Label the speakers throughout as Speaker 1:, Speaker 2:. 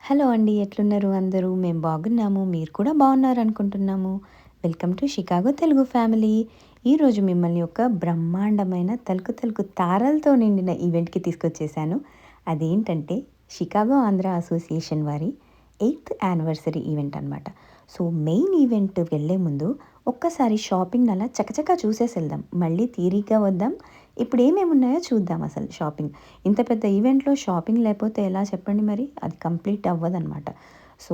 Speaker 1: Hello అండి. ఎట్లున్నారు అందరూ? మేము బాగున్నాము. మీరు కూడా బాగున్నారనుకుంటున్నాము. Welcome to Chicago Telugu family. ఈరోజు మిమ్మల్ని ఒక బ్రహ్మాండమైన తలుకు తలుకు తారలతో నిండిన ఈవెంట్‌కి తీసుకొచ్చేసాను. అదేంటంటే షికాగో ఆంధ్ర అసోసియేషన్ వారి 8th యానివర్సరీ ఈవెంట్ అనమాట. సో, మెయిన్ ఈవెంట్ వెళ్ళే ముందు ఒక్కసారి షాపింగ్‌ని అలా చకచకా చూసేసెళ్దాం. మళ్ళీ తీరిగ్గా వద్దాం. ఇప్పుడు ఏమేమి ఉన్నాయో చూద్దాం అసలు షాపింగ్. ఇంత పెద్ద ఈవెంట్‌లో షాపింగ్ లేకపోతే ఎలా చెప్పండి మరి? అది కంప్లీట్ అవ్వదనమాట. సో,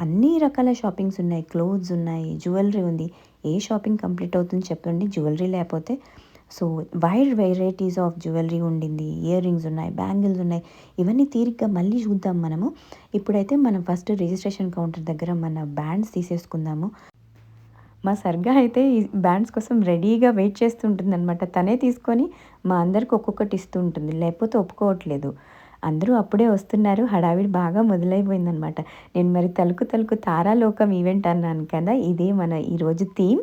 Speaker 1: అన్ని రకాల షాపింగ్స్ ఉన్నాయి. క్లోత్స్ ఉన్నాయి, జ్యువెలరీ ఉంది. ఏ షాపింగ్ కంప్లీట్ అవుతుంది చెప్పండి జ్యువెలరీ లేకపోతే? So, wide varieties of jewellery ఉండింది. ఇయర్ రింగ్స్ ఉన్నాయి, బ్యాంగిల్స్ ఉన్నాయి. ఇవన్నీ తీరిగ్గా మళ్ళీ చూద్దాం మనము. ఇప్పుడైతే మనం ఫస్ట్ రిజిస్ట్రేషన్ కౌంటర్ దగ్గర మన బ్యాండ్స్ తీసేసుకుందాము. మా సర్గా అయితే ఈ బ్యాండ్స్ కోసం రెడీగా వెయిట్ చేస్తుంటుందనమాట. తనే తీసుకొని మా అందరికి ఒక్కొక్కటి ఇస్తూ ఉంటుంది. లేకపోతే ఒప్పుకోవట్లేదు. అందరూ అప్పుడే వస్తున్నారు. హడావిడి బాగా మొదలైపోయిందనమాట. నేను మరి తలుకు తలుకు తారాలోకం ఈవెంట్ అన్నాను కదా! ఇదే మన ఈరోజు థీమ్.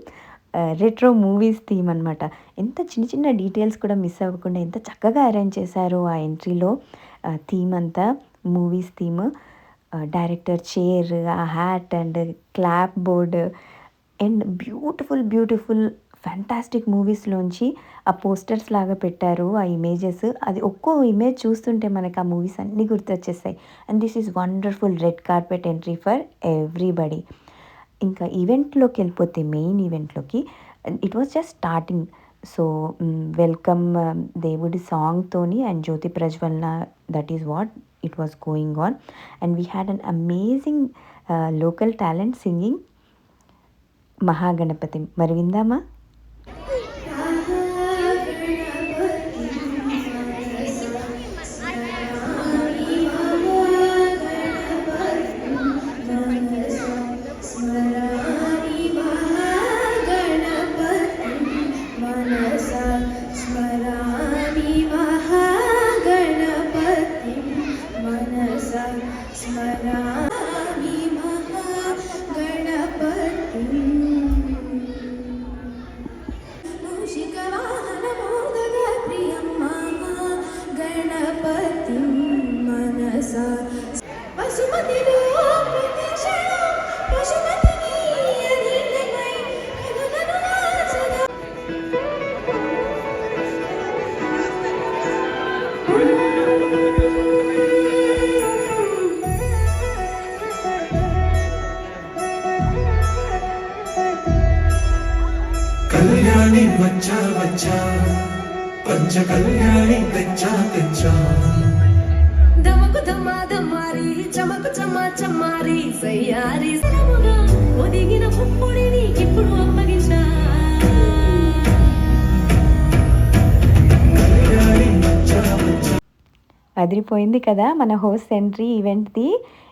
Speaker 1: రెట్రో మూవీస్ థీమ్ అనమాట. ఎంత చిన్న చిన్న డీటెయిల్స్ కూడా మిస్ అవ్వకుండా ఎంత చక్కగా అరేంజ్ చేశారో ఆ ఎంట్రీలో. థీమ్ అంతా మూవీస్ థీమ్. డైరెక్టర్ చైర్, ఆ hat and clap board and beautiful fantastic మూవీస్లోంచి ఆ పోస్టర్స్ లాగా పెట్టారు ఆ ఇమేజెస్. అది ఒక్కో ఇమేజ్ చూస్తుంటే మనకు ఆ మూవీస్ అన్నీ గుర్తొచ్చేస్తాయి. And this is wonderful red carpet entry for everybody. ఇంకా ఈవెంట్లోకి వెళ్ళిపోతే మెయిన్ ఈవెంట్లోకి it was just starting. So, welcome దేవుడి సాంగ్తోని అండ్ జ్యోతి ప్రజ్వలన, that is what it was going on. And we had an amazing local talent singing Mahaganapati. మరి విందామా?
Speaker 2: కళ్యాణి వచ్చా వచ్చా పంచ కళ్యాణి తెచ్చా తెచ్చా
Speaker 3: దమకు దమ్మా దమ్మారి చమకు చమ్మా చమ్మారి సయ్యారి సరముగా ఒదిగిన పుప్పుడిని ఇప్పుడు అమ్మగించా.
Speaker 1: అదిరిపోయింది కదా మన హోస్ట్ ఎంట్రీ ఈవెంట్ది.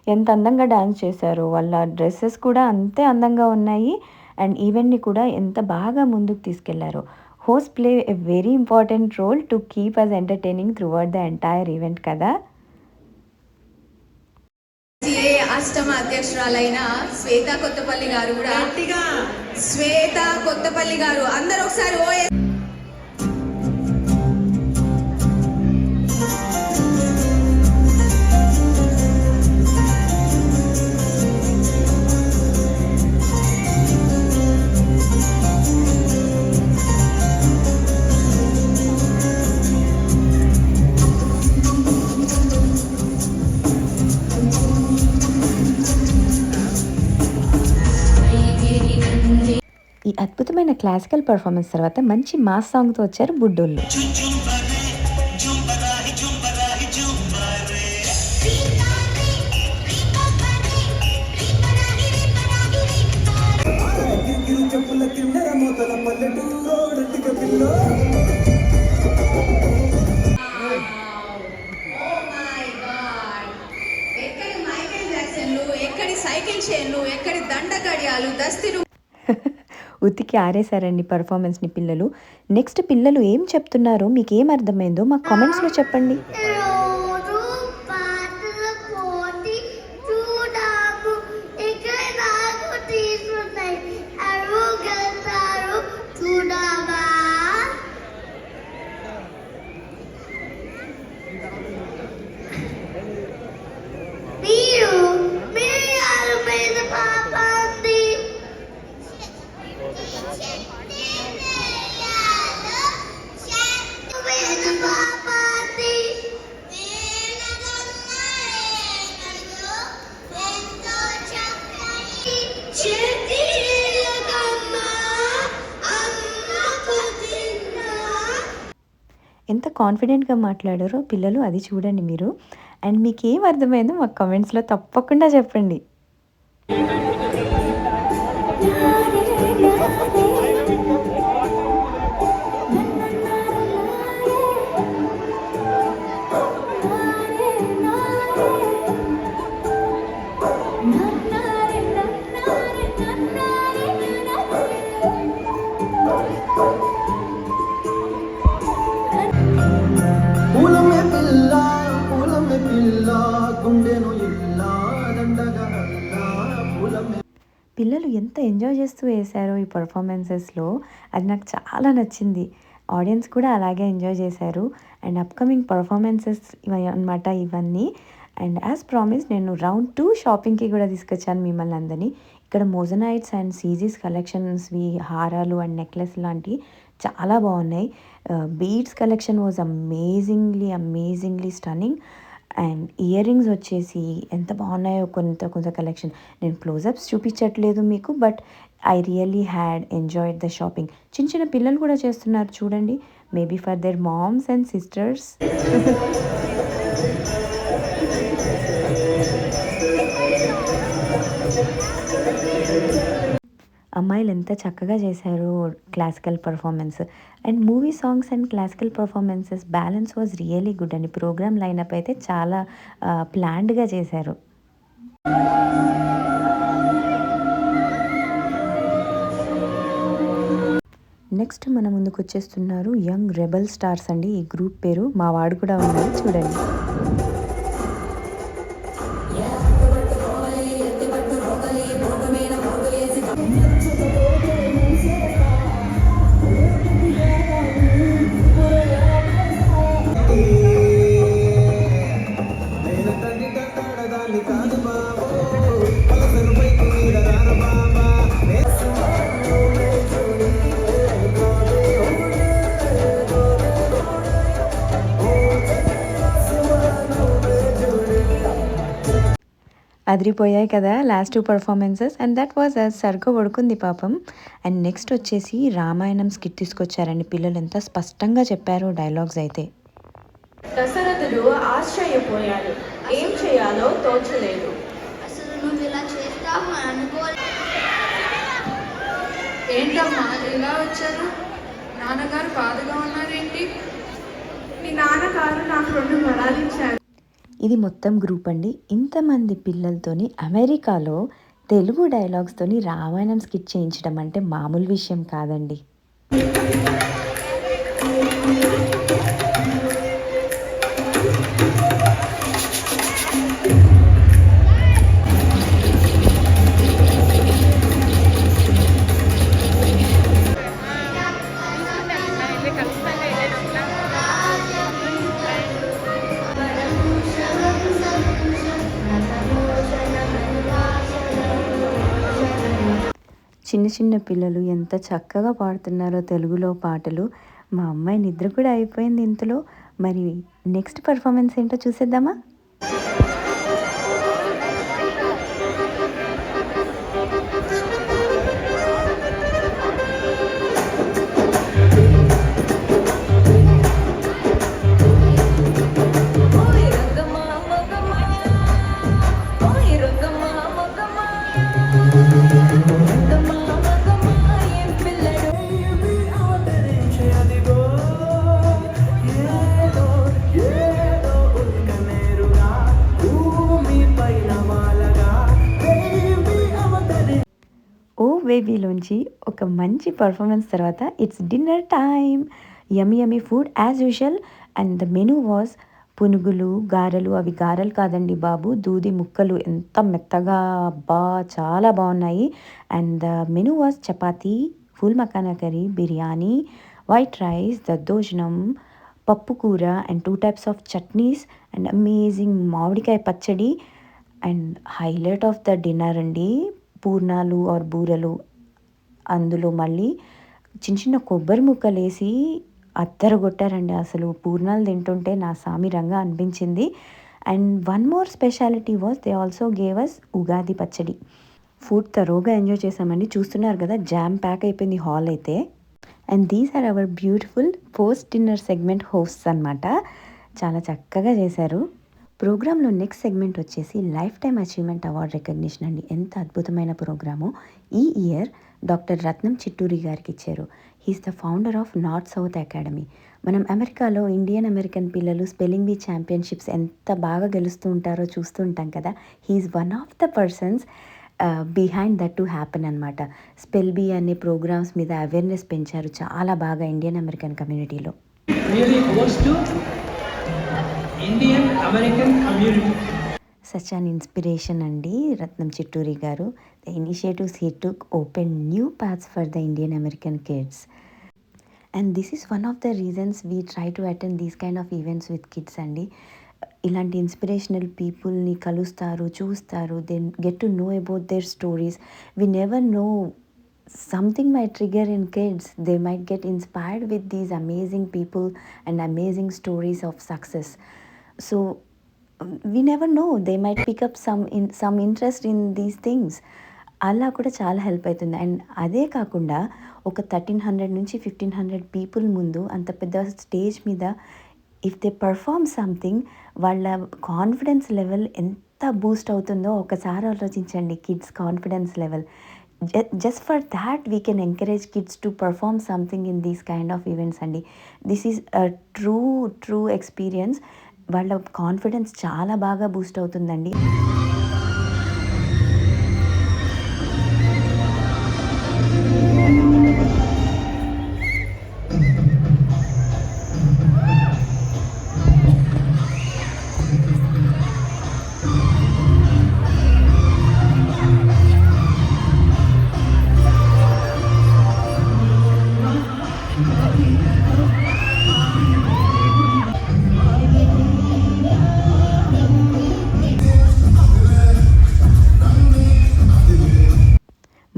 Speaker 1: ఎంత అందంగా డాన్స్ చేశారు. వాళ్ళ డ్రెస్సెస్ కూడా అంతే అందంగా ఉన్నాయి. అండ్ ఈవెంట్ని కూడా ఎంత బాగా ముందుకు తీసుకెళ్లారు. Host play a very important role to keep us entertaining throughout the entire event కదా.
Speaker 3: అష్టమ అధ్యక్షురాలైన శ్వేత కొత్తపల్లి గారు కూడా శ్వేత కొత్తపల్లి గారు అందరూ ఒకసారి ఓ.
Speaker 1: ఈ అద్భుతమైన క్లాసికల్ పర్ఫార్మెన్స్ తర్వాత మంచి మాస్ సాంగ్తో వచ్చారు బుడ్డోళ్ళు.
Speaker 3: ఎక్కడి మైకేల్ జాక్సన్లు, ఎక్కడి సైకిల్ చైన్లు, ఎక్కడి దండ గడియాలు, దస్తిలు
Speaker 1: ఉతికి ఆరేశారండి పర్ఫార్మెన్స్ని పిల్లలు. నెక్స్ట్ పిల్లలు ఏం చెప్తున్నారో మీకు ఏం అర్థమైందో మా కామెంట్స్లో చెప్పండి.
Speaker 4: మీరు
Speaker 1: కాన్ఫిడెంట్గా మాట్లాడారో పిల్లలు అది చూడండి మీరు. అండ్ మీకు ఏం అర్థమైందో మాకు కామెంట్స్లో తప్పకుండా చెప్పండి.
Speaker 2: పూలమే పిల్ల పూలమే పిల్ల గుండెను ఇల్లా దండగా అల్లా పూలమే
Speaker 1: పిల్లలు ఎంత ఎంజాయ్ చేస్తూ వేశారో ఈ పర్ఫార్మెన్సెస్లో, అది నాకు చాలా నచ్చింది. ఆడియన్స్ కూడా అలాగే ఎంజాయ్ చేశారు. అండ్ అప్కమింగ్ పర్ఫార్మెన్సెస్ అనమాట ఇవన్నీ. అండ్ యాజ్ ప్రామిస్ నేను రౌండ్ 2 షాపింగ్కి కూడా తీసుకొచ్చాను మిమ్మల్ని అందరినీ. ఇక్కడ మోజనైట్స్ అండ్ సీజీస్ కలెక్షన్స్వి హారాలు అండ్ నెక్లెస్ లాంటివి చాలా బాగున్నాయి. Beads collection was amazingly stunning. And earrings వచ్చేసి ఎంత బాగున్నాయో కొంత కలెక్షన్. నేను క్లోజప్స్ చూపించట్లేదు మీకు, but I really had enjoyed the shopping. చిన్న పిల్లలు కూడా చేస్తున్నారు చూడండి, maybe for their moms and sisters. అమ్మాయిలు ఎంత చక్కగా చేశారు classical performance. And movie songs and classical performances balance was really good అండి. ప్రోగ్రామ్ లైనప్ అయితే చాలా ప్లాన్డ్గా చేశారు. నెక్స్ట్ మన ముందుకు వచ్చేస్తున్నారు యంగ్ రెబల్ స్టార్స్ అండి. ఈ గ్రూప్ పేరు, మా వాడు కూడా ఉన్నారు చూడండి. అదిరిపోయాయి కదా last 2 performances. And that was సరిగ్గా పడుకుంది పాపం. అండ్ నెక్స్ట్ వచ్చేసి రామాయణం స్కిట్ తీసుకొచ్చారండి. పిల్లలు ఎంత స్పష్టంగా చెప్పారో డైలాగ్స్ అయితే.
Speaker 4: దశరథుడు ఆశ్చర్యపోయాడు, ఏం చేయాలో తోచలేదు.
Speaker 5: అసలు నువ్వు ఇలా చేస్తావు అనుకోలేదు.
Speaker 3: ఏంటమ్మా ఇలా వచ్చారు? నాన్నగారు బాధగా ఉన్నారేంటి?
Speaker 4: మీ నాన్నగారు నాకు 2 వరాలు ఇచ్చారు.
Speaker 1: ఇది మొత్తం గ్రూప్ అండి. ఇంతమంది పిల్లలతోని అమెరికాలో తెలుగు డైలాగ్స్తోని రామాయణం స్కిట్ చేయించడం అంటే మామూలు విషయం కాదండి. చిన్న పిల్లలు ఎంత చక్కగా పాడుతున్నారో తెలుగులో పాటలు. మా అమ్మాయి నిద్ర కూడా అయిపోయింది ఇంతలో. మరి నెక్స్ట్ పర్ఫార్మెన్స్ ఏంటో చూసేద్దామా? బేబీలోంచి ఒక మంచి పర్ఫార్మెన్స్ తర్వాత it's dinner time. Yummy food as usual. And the menu was పునుగులు, గారెలు. అవి గారెలు కాదండి బాబు, దూది ముక్కలు ఎంత మెత్తగా, అబ్బా చాలా బాగున్నాయి. And the menu was chapati, full makhana curry, biryani, white rice, దద్దోజనం, పప్పు కూర and 2 types of chutneys and amazing మామిడికాయ పచ్చడి. And highlight of the dinner అండి, పూర్ణాలు ఆర్ బూరెలు. అందులో మళ్ళీ చిన్న కొబ్బరి ముక్కలు వేసి అద్దరగొట్టారండి. అసలు పూర్ణాలు తింటుంటే నా సామిరంగా అనిపించింది. And one more speciality was they also gave us Ugadi pachadi. Food తరోగా ఎంజాయ్ చేసామండి. చూస్తున్నారు కదా, జామ్ ప్యాక్ అయిపోయింది హాల్ అయితే. And these are our beautiful post dinner segment hosts అనమాట. చాలా చక్కగా చేశారు. ప్రోగ్రాంలో నెక్స్ట్ సెగ్మెంట్ వచ్చేసి lifetime achievement award recognition అండి. ఎంత అద్భుతమైన ప్రోగ్రాము. ఈ ఇయర్ డాక్టర్ రత్నం చిట్టూరి గారికి ఇచ్చారు. He's the founder of North South Academy. మనం అమెరికాలో ఇండియన్ అమెరికన్ పిల్లలు స్పెల్లింగ్ బీ ఛాంపియన్షిప్స్ ఎంత బాగా గెలుస్తూ ఉంటారో చూస్తూ ఉంటాం కదా. He's one of the persons behind that to happen అనమాట. స్పెల్ బీ అనే ప్రోగ్రామ్స్ మీద అవేర్నెస్ పెంచారు చాలా బాగా ఇండియన్ అమెరికన్ కమ్యూనిటీలో.
Speaker 6: really goes to Indian American community.
Speaker 1: Such an inspiration అండి Ratnam Chitturi garu. The initiatives he took open new paths for the Indian American kids. And this is one of the reasons we try to attend these kind of events with kids అండి. ఇలాంటి inspirational పీపుల్ని కలుస్తారు, చూస్తారు, then get to know about their stories. We never know, something might trigger in kids. They might get inspired with these amazing people and amazing stories of success. So we never know, they might pick up some interest in these things. అలా కూడా చాలా help అవుతుంది. And అదే కాకుండా ఒక 1300 నుంచి 1500 people ముందు అంత పెద్ద స్టేజ్ మీద ఇఫ్ దే పర్ఫార్మ్ సంథింగ్, వాళ్ళ కాన్ఫిడెన్స్ లెవెల్ ఎంత బూస్ట్ అవుతుందో ఒకసారి ఆలోచించండి. Kids confidence level, just for that we can encourage kids to perform something in these kind of events అండి. This is a true experience. వాళ్ళ confidence చాలా బాగా Boost అవుతుందండి.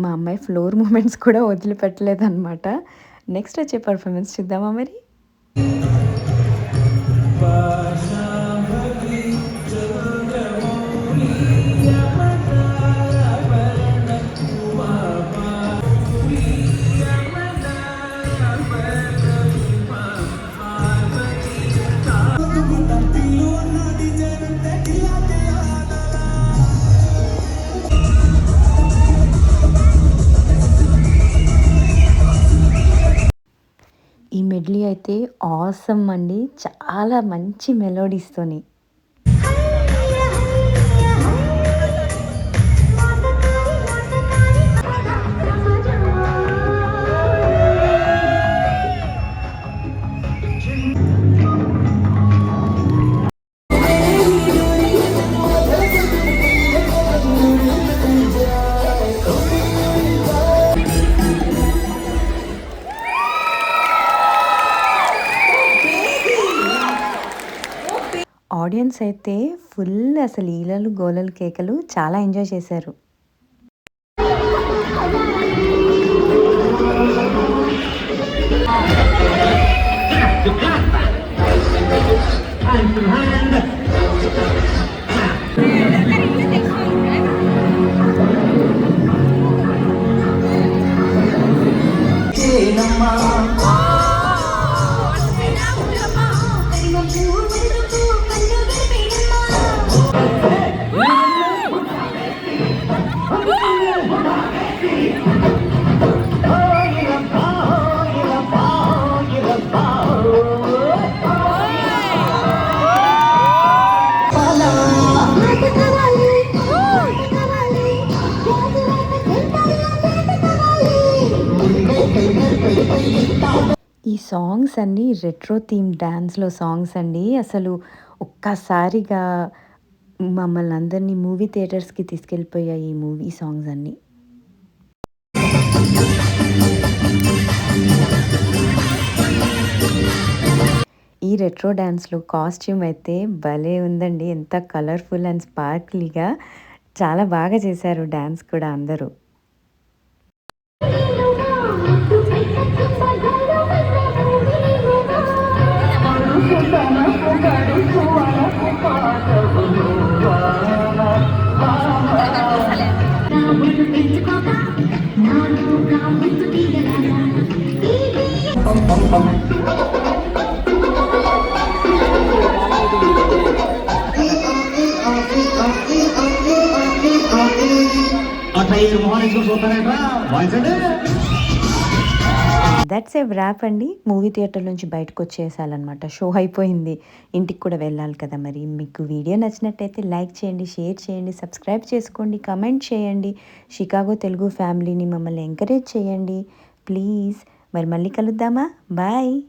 Speaker 1: మా అమ్మాయి ఫ్లోర్ మూమెంట్స్ కూడా వదిలిపెట్టలేదన్నమాట. నెక్స్ట్ వచ్చే పర్ఫార్మెన్స్ చూద్దామా మరి. ఈ మెడ్లీ అయితే ఆసమ్ అండి, చాలా మంచి మెలోడీస్తోని. ఆడియన్స్ అయితే ఫుల్ అసలు ఈలలు గోలలు కేకలు చాలా ఎంజాయ్ చేశారు. ఈ సాంగ్స్ అన్నీ రెట్రో థీమ్ డ్యాన్స్లో సాంగ్స్ అండి. అసలు ఒక్కసారిగా మమ్మల్ని అందరినీ మూవీ థియేటర్స్కి తీసుకెళ్ళిపోయాయి ఈ మూవీ సాంగ్స్ అన్నీ. ఈ రెట్రో డ్యాన్స్లో కాస్ట్యూమ్ అయితే భలే ఉందండి. ఎంత కలర్ఫుల్ అండ్ స్పార్క్లీగా చాలా బాగా చేశారు డ్యాన్స్ కూడా అందరూ.
Speaker 5: నా
Speaker 1: దట్స్ ఏ వ్రాప్ అండి. మూవీ థియేటర్ నుంచి బయటకు వచ్చేసాలన్నమాట. షో అయిపోయింది, ఇంటికి కూడా వెళ్ళాలి కదా. మరి మీకు వీడియో నచ్చినట్టయితే లైక్ చేయండి, షేర్ చేయండి, సబ్స్క్రైబ్ చేసుకోండి, కమెంట్ చేయండి. షికాగో తెలుగు ఫ్యామిలీని మమ్మల్ని ఎంకరేజ్ చేయండి ప్లీజ్. మరి మళ్ళీ కలుద్దామా? బాయ్.